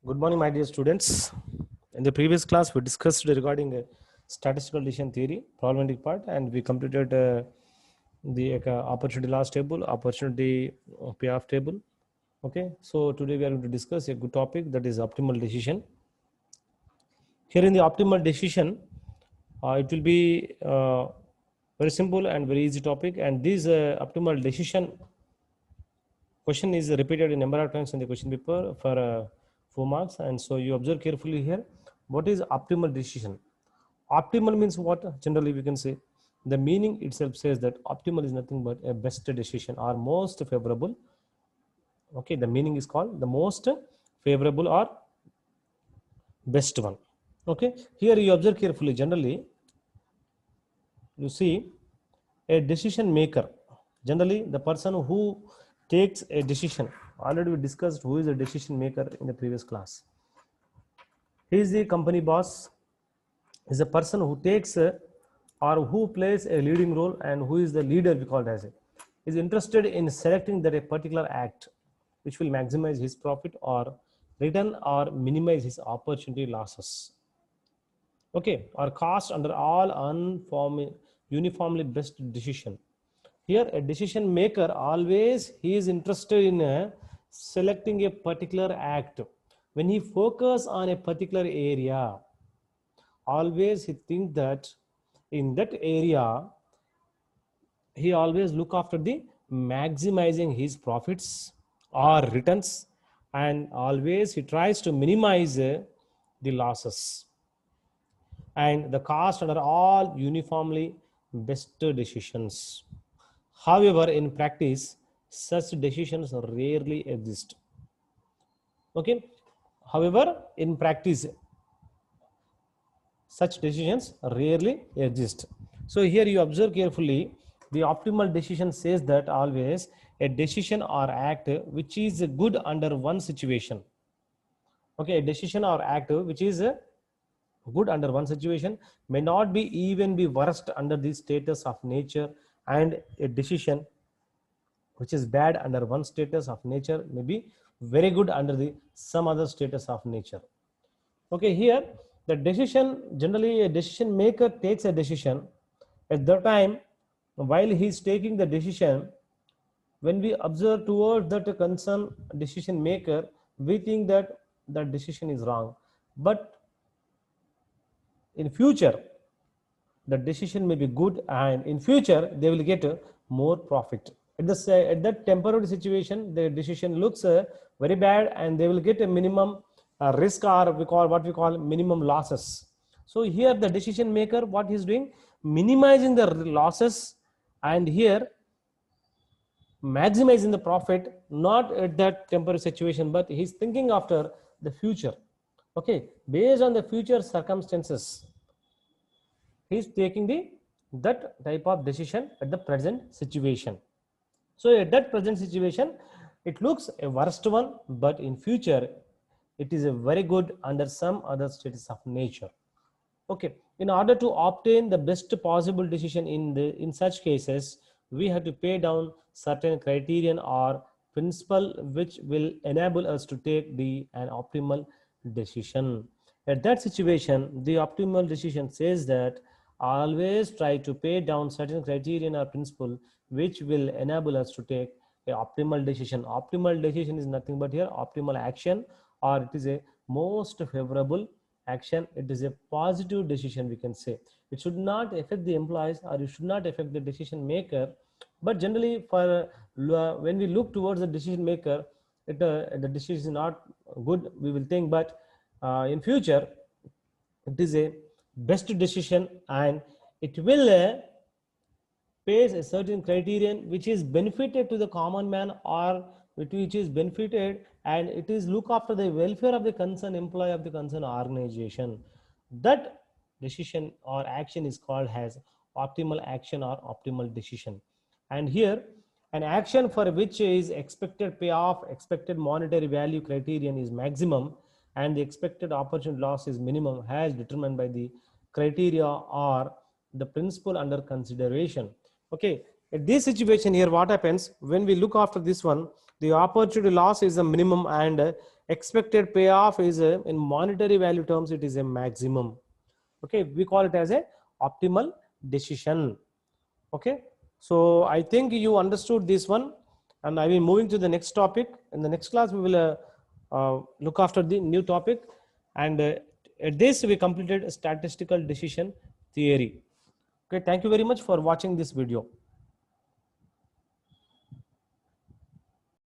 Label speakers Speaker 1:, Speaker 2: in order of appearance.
Speaker 1: Good morning, my dear students. In the previous class, we discussed regarding statistical decision theory, problematic part, and we completed the opportunity loss table, opportunity payoff table. Okay, so today we are going to discuss a good topic, that is optimal decision. Here in the optimal decision, it will be very simple and very easy topic, and this optimal decision question is repeated a number of times in the question paper for 4 marks, and so you observe carefully here. What is optimal decision? Optimal means what? Generally we can say the meaning itself says that optimal is nothing but a best decision or most favorable. Okay, the meaning is called the most favorable or best one. Okay, here you observe carefully. Generally you see a decision maker, generally the person who takes a decision. Already we discussed who is a decision maker in the previous class. He is the company boss, is a person who takes or who plays a leading role, and who is the leader, we call it as is interested in selecting that a particular act which will maximize his profit or return or minimize his opportunity losses. Okay, or cost under all uniformly best decision. Here a decision maker always he is interested in selecting a particular act. When he focus on a particular area, always he think that in that area he always look after the maximizing his profits or returns, and always he tries to minimize the losses and the cost under all uniformly best decisions. However, in practice, such decisions rarely exist. Okay. However, in practice, such decisions rarely exist. So here you observe carefully, the optimal decision says that always a decision or act which is good under one situation. Okay, a decision or act which is good under one situation may not be even be worst under the status of nature, and a decision which is bad under one status of nature may be very good under the some other status of nature. Okay, here the decision, generally a decision maker takes a decision. At the time while he is taking the decision, when we observe towards that concerned decision maker, we think that the decision is wrong, but in future the decision may be good, and in future they will get more profit. At that temporary situation, the decision looks very bad, and they will get a minimum risk, or what we call minimum losses. So here the decision maker, what he is doing, minimizing the losses, and here maximizing the profit, not at that temporary situation, but he's thinking after the future. Okay, based on the future circumstances, he is taking that type of decision at the present situation. So at that present situation, it looks a worst one, but in future it is a very good under some other status of nature. Okay, in order to obtain the best possible decision in such cases, we have to pay down certain criterion or principle which will enable us to take an optimal decision. At that situation, the optimal decision says that always try to pay down certain criterion or principle which will enable us to take a optimal decision. Optimal decision is nothing but here optimal action, or it is a most favorable action. It is a positive decision, we can say. It should not affect the employees, or it should not affect the decision maker, but generally for when we look towards the decision maker, the decision is not good, we will think, but in future it is a best decision, and it will pays a certain criterion which is benefited to the common man, or which is benefited, and it is look after the welfare of the concerned employee of the concerned organization. That decision or action is called as optimal action or optimal decision. And here an action for which is expected payoff, expected monetary value criterion is maximum, and the expected opportunity loss is minimum, as determined by the criteria or the principle under consideration. Okay, at this situation here, what happens when we look after this one, the opportunity loss is the minimum, and Expected payoff is in monetary value terms, it is a maximum. Okay, we call it as a optimal decision. Okay, so I think you understood this one, and I will moving to the next topic. In the next class, we will look after the new topic, and at this we completed statistical decision theory. Okay, thank you very much for watching this video.